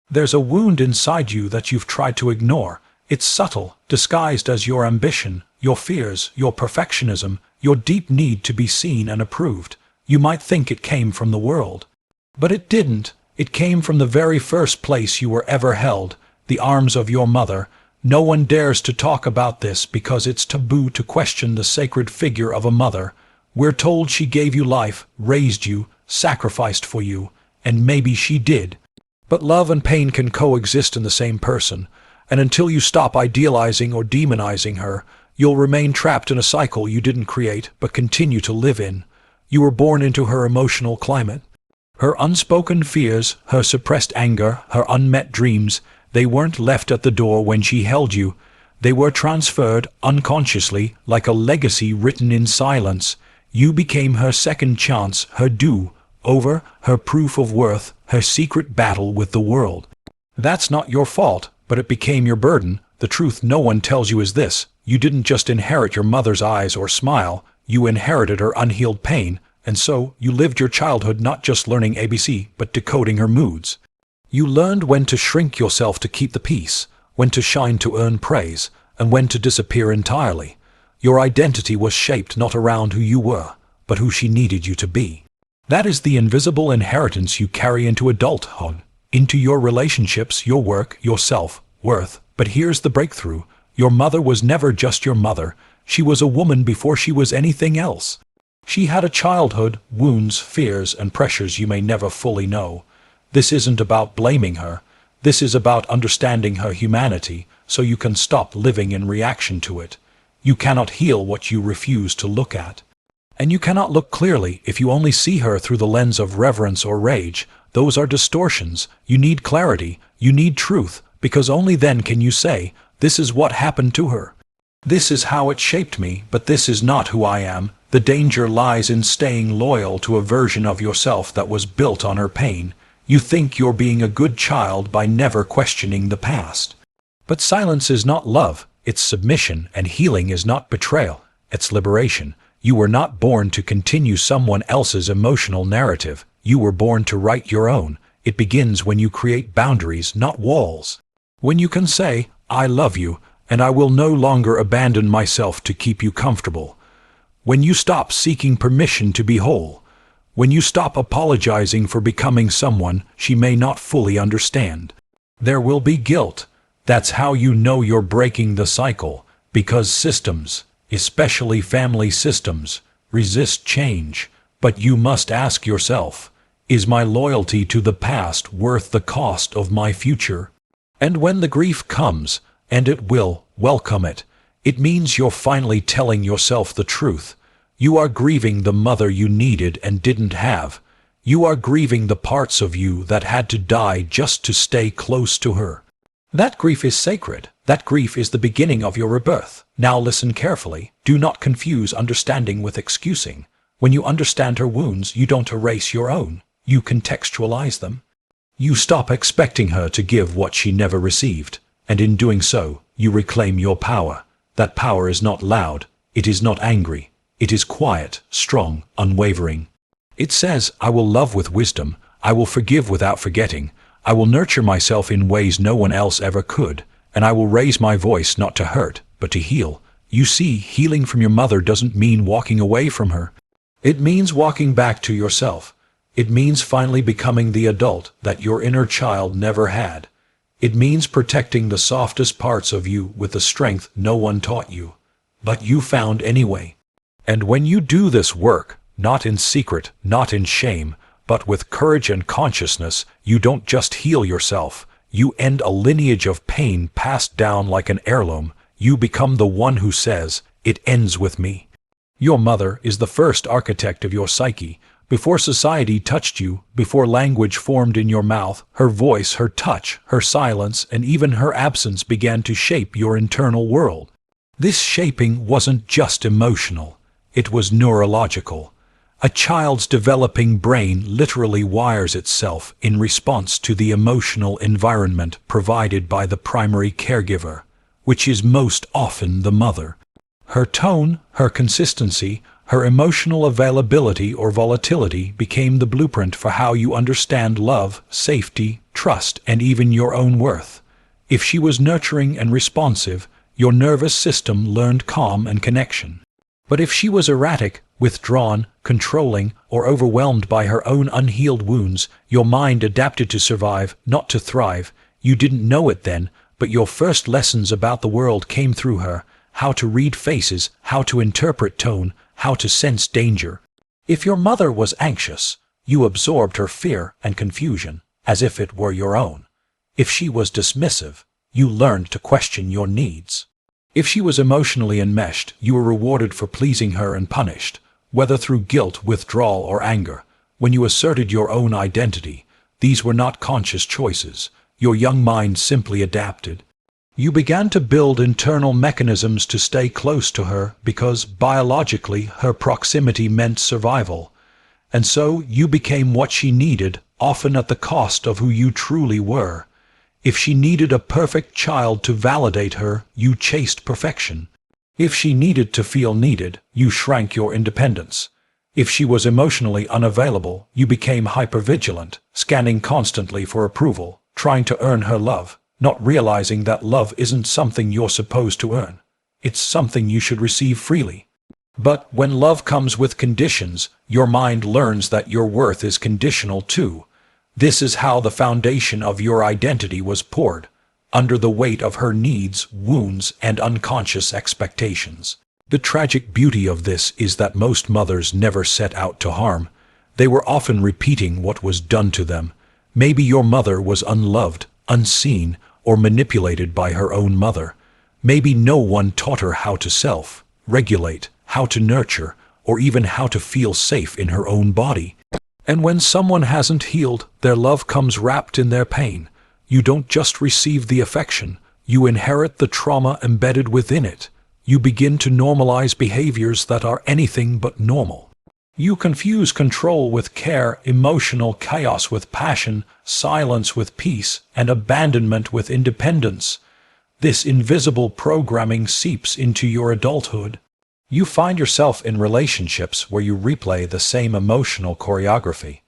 There's a wound inside you that you've tried to ignore. It's subtle, disguised as your ambition, your fears, your perfectionism, your deep need to be seen and approved. You might think it came from the world. But it didn't. It came from the very first place you were ever held, the arms of your mother. No one dares to talk about this because it's taboo to question the sacred figure of a mother. We're told she gave you life, raised you, sacrificed for you, and maybe she did. But love and pain can coexist in the same person, and until you stop idealizing or demonizing her, you'll remain trapped in a cycle you didn't create but continue to live in. You were born into her emotional climate. Her unspoken fears, her suppressed anger, her unmet dreams, they weren't left at the door when she held you. They were transferred unconsciously, like a legacy written in silence. You became her second chance, her do-over, her proof of worth, her secret battle with the world. That's not your fault, but it became your burden. The truth no one tells you is this: you didn't just inherit your mother's eyes or smile, you inherited her unhealed pain, and so you lived your childhood not just learning ABC, but decoding her moods. You learned when to shrink yourself to keep the peace, when to shine to earn praise, and when to disappear entirely. Your identity was shaped not around who you were, but who she needed you to be. That is the invisible inheritance you carry into adulthood, into your relationships, your work, your self-worth. But here's the breakthrough. Your mother was never just your mother. She was a woman before she was anything else. She had a childhood, wounds, fears, and pressures you may never fully know. This isn't about blaming her. This is about understanding her humanity, so you can stop living in reaction to it. You cannot heal what you refuse to look at. And you cannot look clearly if you only see her through the lens of reverence or rage. Those are distortions. You need clarity. You need truth, because only then can you say, this is what happened to her. This is how it shaped me, but this is not who I am. The danger lies in staying loyal to a version of yourself that was built on her pain. You think you're being a good child by never questioning the past. But silence is not love, it's submission, and healing is not betrayal, it's liberation. You were not born to continue someone else's emotional narrative. You were born to write your own. It begins when you create boundaries, not walls. When you can say, I love you, and I will no longer abandon myself to keep you comfortable. When you stop seeking permission to be whole. When you stop apologizing for becoming someone she may not fully understand. There will be guilt. That's how you know you're breaking the cycle, because systems, especially family systems, resist change. But you must ask yourself, is my loyalty to the past worth the cost of my future? And when the grief comes, and it will, welcome it. It means you're finally telling yourself the truth. You are grieving the mother you needed and didn't have. You are grieving the parts of you that had to die just to stay close to her. That grief is sacred. That grief is the beginning of your rebirth. Now listen carefully. Do not confuse understanding with excusing. When you understand her wounds, you don't erase your own. You contextualize them. You stop expecting her to give what she never received. And in doing so, you reclaim your power. That power is not loud. It is not angry. It is quiet, strong, unwavering. It says, I will love with wisdom. I will forgive without forgetting. I will nurture myself in ways no one else ever could. And I will raise my voice not to hurt, but to heal. You see, healing from your mother doesn't mean walking away from her. It means walking back to yourself. It means finally becoming the adult that your inner child never had. It means protecting the softest parts of you with the strength no one taught you, but you found anyway. And when you do this work, not in secret, not in shame, but with courage and consciousness, you don't just heal yourself. You end a lineage of pain passed down like an heirloom. You become the one who says, it ends with me. Your mother is the first architect of your psyche. Before society touched you, before language formed in your mouth, her voice, her touch, her silence, and even her absence began to shape your internal world. This shaping wasn't just emotional. It was neurological. A child's developing brain literally wires itself in response to the emotional environment provided by the primary caregiver, which is most often the mother. Her tone, her consistency, Her emotional availability or volatility became the blueprint for how you understand love, safety, trust, and even your own worth. If she was nurturing and responsive, your nervous system learned calm and connection. But if she was erratic, withdrawn, controlling, or overwhelmed by her own unhealed wounds, your mind adapted to survive, not to thrive. You didn't know it then, but your first lessons about the world came through her: how to read faces, how to interpret tone, how to sense danger. If your mother was anxious, you absorbed her fear and confusion, as if it were your own. If she was dismissive, you learned to question your needs. If she was emotionally enmeshed, you were rewarded for pleasing her and punished, whether through guilt, withdrawal, or anger. When you asserted your own identity, these were not conscious choices. Your young mind simply adapted. You began to build internal mechanisms to stay close to her because biologically her proximity meant survival. And so you became what she needed, often at the cost of who you truly were. If she needed a perfect child to validate her, you chased perfection. If she needed to feel needed, you shrank your independence. If she was emotionally unavailable, you became hypervigilant, scanning constantly for approval, trying to earn her love, not realizing that love isn't something you're supposed to earn. It's something you should receive freely. But when love comes with conditions, your mind learns that your worth is conditional too. This is how the foundation of your identity was poured, under the weight of her needs, wounds, and unconscious expectations. The tragic beauty of this is that most mothers never set out to harm. They were often repeating what was done to them. Maybe your mother was unloved, unseen, or manipulated by her own mother. Maybe no one taught her how to self-regulate, how to nurture, or even how to feel safe in her own body. And when someone hasn't healed, their love comes wrapped in their pain. You don't just receive the affection, you inherit the trauma embedded within it. You begin to normalize behaviors that are anything but normal. You confuse control with care, emotional chaos with passion, silence with peace, and abandonment with independence. This invisible programming seeps into your adulthood. You find yourself in relationships where you replay the same emotional choreography.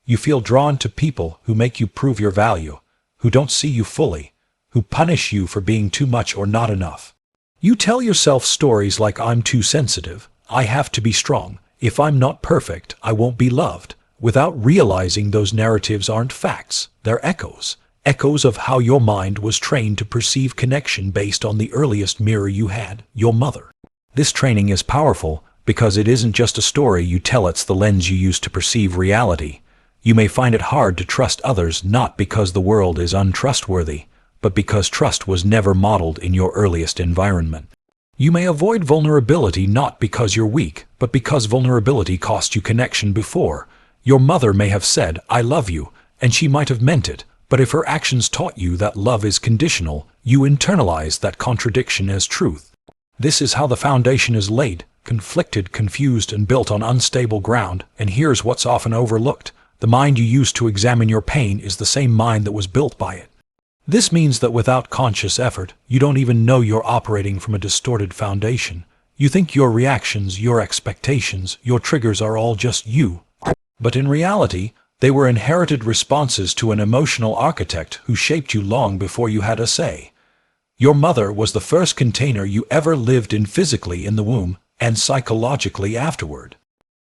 You feel drawn to people who make you prove your value, who don't see you fully, who punish you for being too much or not enough. You tell yourself stories like, "I'm too sensitive, I have to be strong, if I'm not perfect, I won't be loved," without realizing those narratives aren't facts, they're echoes. Echoes of how your mind was trained to perceive connection based on the earliest mirror you had, your mother. This training is powerful because it isn't just a story you tell, it's the lens you use to perceive reality. You may find it hard to trust others not because the world is untrustworthy, but because trust was never modeled in your earliest environment. You may avoid vulnerability not because you're weak, but because vulnerability cost you connection before. Your mother may have said, "I love you," and she might have meant it, but if her actions taught you that love is conditional, you internalize that contradiction as truth. This is how the foundation is laid, conflicted, confused, and built on unstable ground, and here's what's often overlooked. The mind you use to examine your pain is the same mind that was built by it. This means that without conscious effort, you don't even know you're operating from a distorted foundation. You think your reactions, your expectations, your triggers are all just you. But in reality, they were inherited responses to an emotional architect who shaped you long before you had a say. Your mother was the first container you ever lived in physically in the womb and psychologically afterward.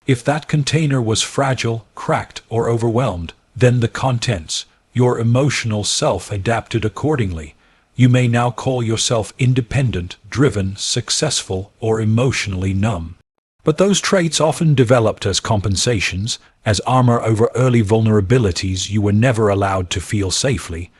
If that container was fragile, cracked, or overwhelmed, then the contents, your emotional self, adapted accordingly. You may now call yourself independent, driven, successful, or emotionally numb. But those traits often developed as compensations, as armor over early vulnerabilities you were never allowed to feel safely.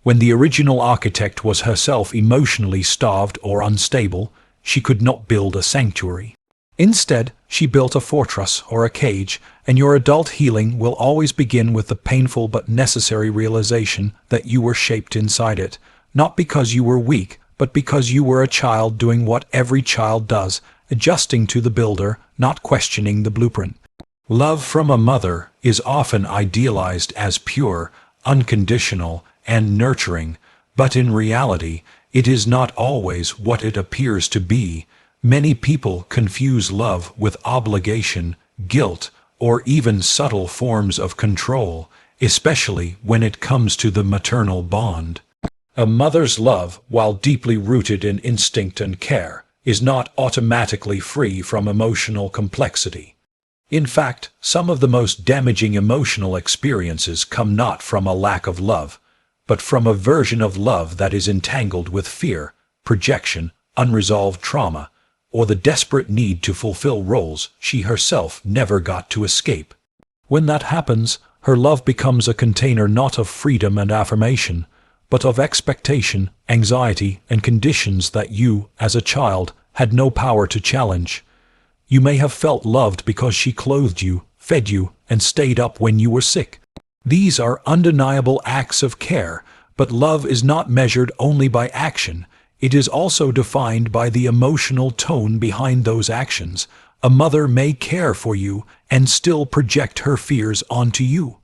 When the original architect was herself emotionally starved or unstable, she could not build a sanctuary. Instead, she built a fortress or a cage, and your adult healing will always begin with the painful but necessary realization that you were shaped inside it, not because you were weak, but because you were a child doing what every child does, adjusting to the builder, not questioning the blueprint. Love from a mother is often idealized as pure, unconditional, and nurturing, but in reality, it is not always what it appears to be. Many people confuse love with obligation, guilt, or even subtle forms of control, especially when it comes to the maternal bond. A mother's love, while deeply rooted in instinct and care, is not automatically free from emotional complexity. In fact, some of the most damaging emotional experiences come not from a lack of love, but from a version of love that is entangled with fear, projection, unresolved trauma, or the desperate need to fulfill roles she herself never got to escape. When that happens, her love becomes a container not of freedom and affirmation, but of expectation, anxiety, and conditions that you, as a child, had no power to challenge. You may have felt loved because she clothed you, fed you, and stayed up when you were sick. These are undeniable acts of care, but love is not measured only by action. It is also defined by the emotional tone behind those actions. A mother may care for you and still project her fears onto you.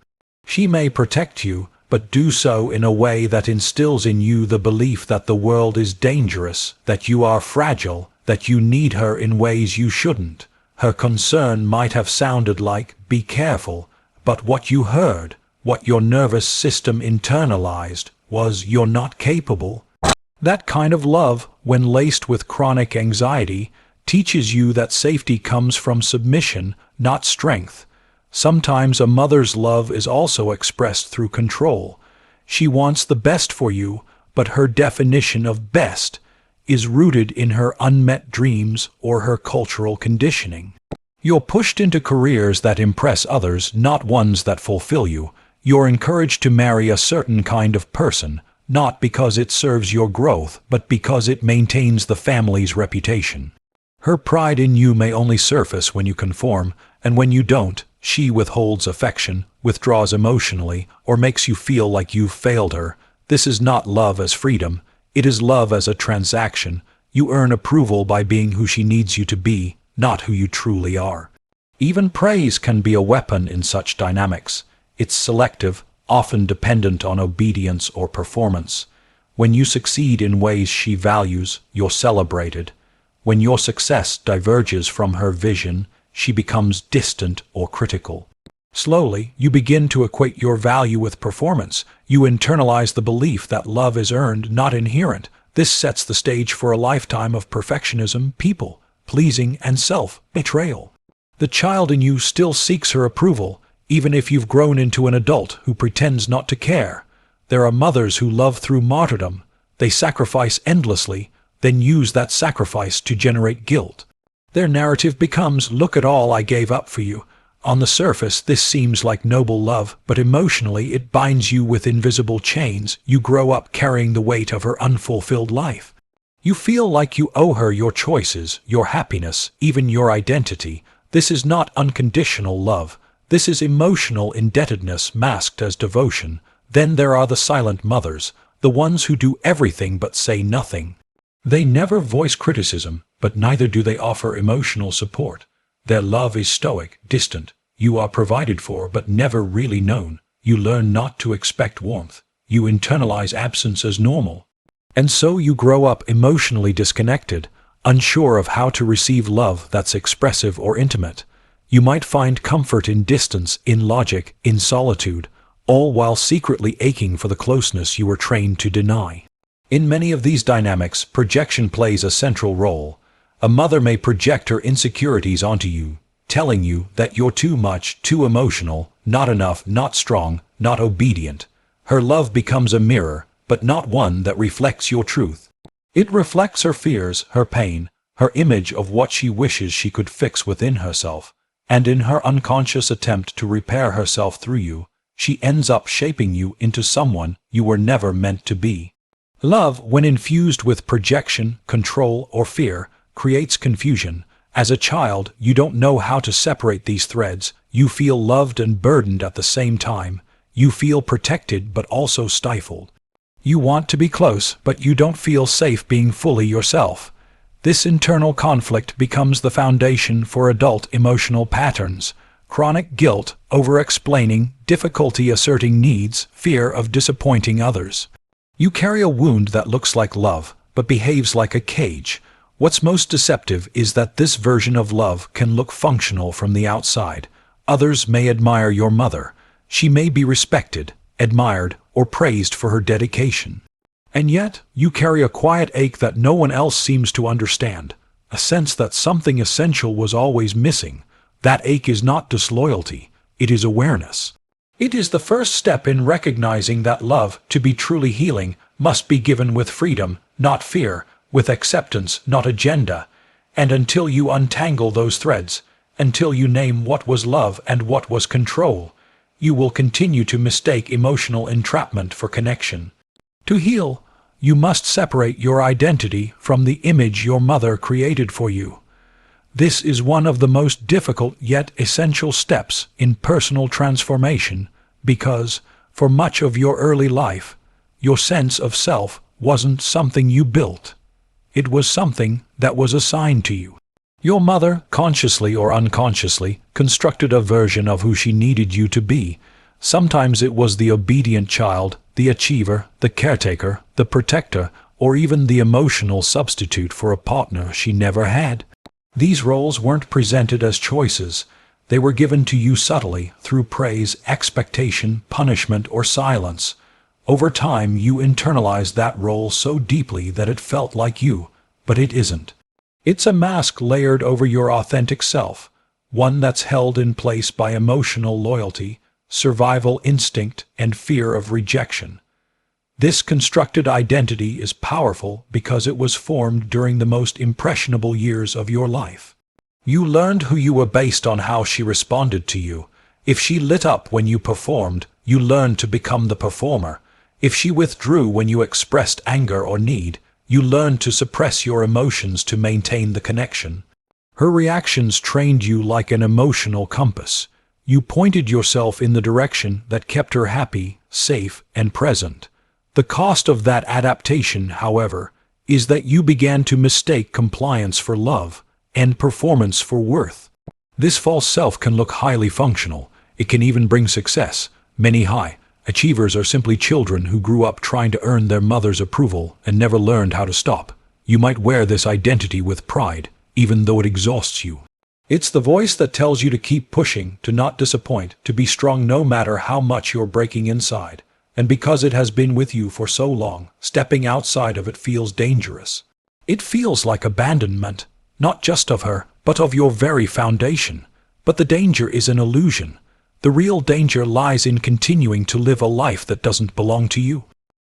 She may protect you, but do so in a way that instills in you the belief that the world is dangerous, that you are fragile, that you need her in ways you shouldn't. Her concern might have sounded like, "Be careful," but what you heard, what your nervous system internalized, was, "You're not capable." That kind of love, when laced with chronic anxiety, teaches you that safety comes from submission, not strength. Sometimes a mother's love is also expressed through control. She wants the best for you, but her definition of best is rooted in her unmet dreams or her cultural conditioning. You're pushed into careers that impress others, not ones that fulfill you. You're encouraged to marry a certain kind of person, not because it serves your growth, but because it maintains the family's reputation. Her pride in you may only surface when you conform, and when you don't, she withholds affection, withdraws emotionally, or makes you feel like you've failed her. This is not love as freedom. It is love as a transaction. You earn approval by being who she needs you to be, not who you truly are. Even praise can be a weapon in such dynamics. It's selective, often dependent on obedience or performance. When you succeed in ways she values, you're celebrated. When your success diverges from her vision, she becomes distant or critical. Slowly, you begin to equate your value with performance. You internalize the belief that love is earned, not inherent. This sets the stage for a lifetime of perfectionism, people-pleasing, and self-betrayal. The child in you still seeks her approval, even if you've grown into an adult who pretends not to care. There are mothers who love through martyrdom. They sacrifice endlessly, then use that sacrifice to generate guilt. Their narrative becomes, "Look at all I gave up for you." On the surface, this seems like noble love, but emotionally it binds you with invisible chains. You grow up carrying the weight of her unfulfilled life. You feel like you owe her your choices, your happiness, even your identity. This is not unconditional love. This is emotional indebtedness masked as devotion. Then there are the silent mothers, the ones who do everything but say nothing. They never voice criticism, but neither do they offer emotional support. Their love is stoic, distant. You are provided for, but never really known. You learn not to expect warmth. You internalize absence as normal. And so you grow up emotionally disconnected, unsure of how to receive love that's expressive or intimate. You might find comfort in distance, in logic, in solitude, all while secretly aching for the closeness you were trained to deny. In many of these dynamics, projection plays a central role. A mother may project her insecurities onto you, telling you that you're too much, too emotional, not enough, not strong, not obedient. Her love becomes a mirror, but not one that reflects your truth. It reflects her fears, her pain, her image of what she wishes she could fix within herself. And in her unconscious attempt to repair herself through you, she ends up shaping you into someone you were never meant to be. Love, when infused with projection, control, or fear, creates confusion. As a child, you don't know how to separate these threads. You feel loved and burdened at the same time. You feel protected but also stifled. You want to be close, but you don't feel safe being fully yourself. This internal conflict becomes the foundation for adult emotional patterns: chronic guilt, over-explaining, difficulty asserting needs, fear of disappointing others. You carry a wound that looks like love, but behaves like a cage, What's most deceptive is that this version of love can look functional from the outside. Others may admire your mother. She may be respected, admired, or praised for her dedication. And yet, you carry a quiet ache that no one else seems to understand, a sense that something essential was always missing. That ache is not disloyalty, it is awareness. It is the first step in recognizing that love, to be truly healing, must be given with freedom, not fear, with acceptance, not agenda. And until you untangle those threads, until you name what was love and what was control, you will continue to mistake emotional entrapment for connection. To heal, you must separate your identity from the image your mother created for you. This is one of the most difficult yet essential steps in personal transformation because, for much of your early life, your sense of self wasn't something you built. It was something that was assigned to you. Your mother, consciously or unconsciously, constructed a version of who she needed you to be. Sometimes it was the obedient child, the achiever, the caretaker, the protector, or even the emotional substitute for a partner she never had. These roles weren't presented as choices. They were given to you subtly through praise, expectation, punishment, or silence. Over time, you internalized that role so deeply that it felt like you, but it isn't. It's a mask layered over your authentic self, one that's held in place by emotional loyalty, survival instinct, and fear of rejection. This constructed identity is powerful because it was formed during the most impressionable years of your life. You learned who you were based on how she responded to you. If she lit up when you performed, you learned to become the performer. If she withdrew when you expressed anger or need, you learned to suppress your emotions to maintain the connection. Her reactions trained you like an emotional compass. You pointed yourself in the direction that kept her happy, safe, and present. The cost of that adaptation, however, is that you began to mistake compliance for love and performance for worth. This false self can look highly functional. It can even bring success. Many high achievers are simply children who grew up trying to earn their mother's approval and never learned how to stop. You might wear this identity with pride, even though it exhausts you. It's the voice that tells you to keep pushing, to not disappoint, to be strong no matter how much you're breaking inside. And because it has been with you for so long, stepping outside of it feels dangerous. It feels like abandonment, not just of her, but of your very foundation. But the danger is an illusion. The real danger lies in continuing to live a life that doesn't belong to you.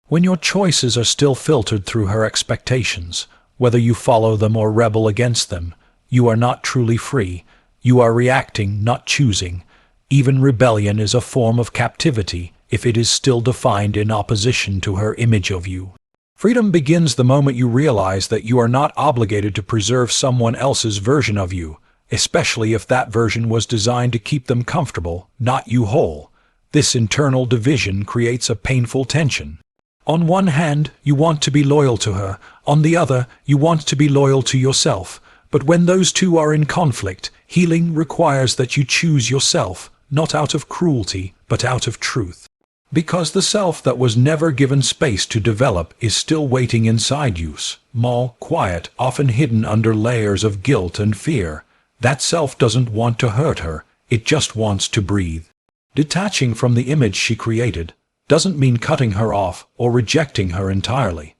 When your choices are still filtered through her expectations, whether you follow them or rebel against them, you are not truly free. You are reacting, not choosing. Even rebellion is a form of captivity if it is still defined in opposition to her image of you. Freedom begins the moment you realize that you are not obligated to preserve someone else's version of you, especially if that version was designed to keep them comfortable, not you whole. This internal division creates a painful tension. On one hand, you want to be loyal to her. On the other, you want to be loyal to yourself. But when those two are in conflict, healing requires that you choose yourself, not out of cruelty, but out of truth. Because the self that was never given space to develop is still waiting inside you, small, quiet, often hidden under layers of guilt and fear. That self doesn't want to hurt her, it just wants to breathe. Detaching from the image she created doesn't mean cutting her off or rejecting her entirely.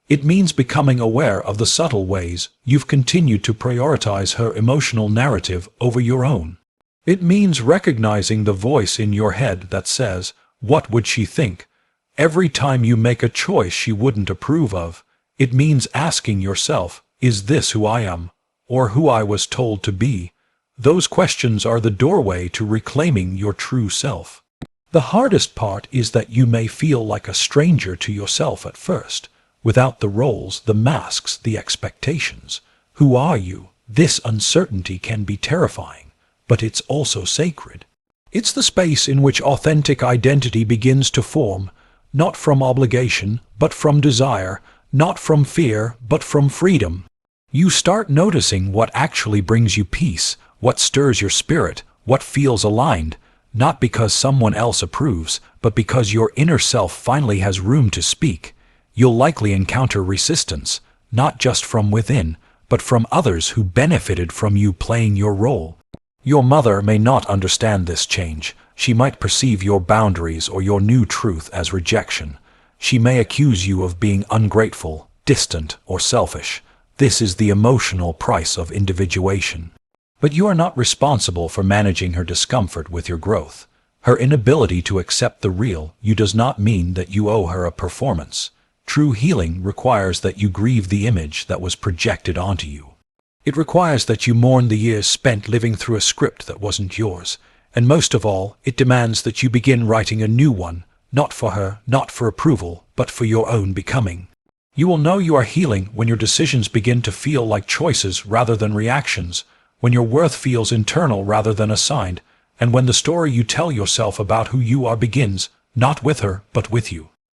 It means becoming aware of the subtle ways you've continued to prioritize her emotional narrative over your own. It means recognizing the voice in your head that says, "What would she think?" every time you make a choice she wouldn't approve of. It means asking yourself, "Is this who I am, or who I was told to be?" Those questions are the doorway to reclaiming your true self. The hardest part is that you may feel like a stranger to yourself at first, without the roles, the masks, the expectations. Who are you? This uncertainty can be terrifying, but it's also sacred. It's the space in which authentic identity begins to form, not from obligation, but from desire, not from fear, but from freedom. You start noticing what actually brings you peace, what stirs your spirit, what feels aligned, not because someone else approves, but because your inner self finally has room to speak. You'll likely encounter resistance, not just from within, but from others who benefited from you playing your role. Your mother may not understand this change. She might perceive your boundaries or your new truth as rejection. She may accuse you of being ungrateful, distant, or selfish. This is the emotional price of individuation. But you are not responsible for managing her discomfort with your growth. Her inability to accept the real you does not mean that you owe her a performance. True healing requires that you grieve the image that was projected onto you. It requires that you mourn the years spent living through a script that wasn't yours. And most of all, it demands that you begin writing a new one, not for her, not for approval, but for your own becoming. You will know you are healing when your decisions begin to feel like choices rather than reactions, when your worth feels internal rather than assigned, and when the story you tell yourself about who you are begins, not with her, but with you.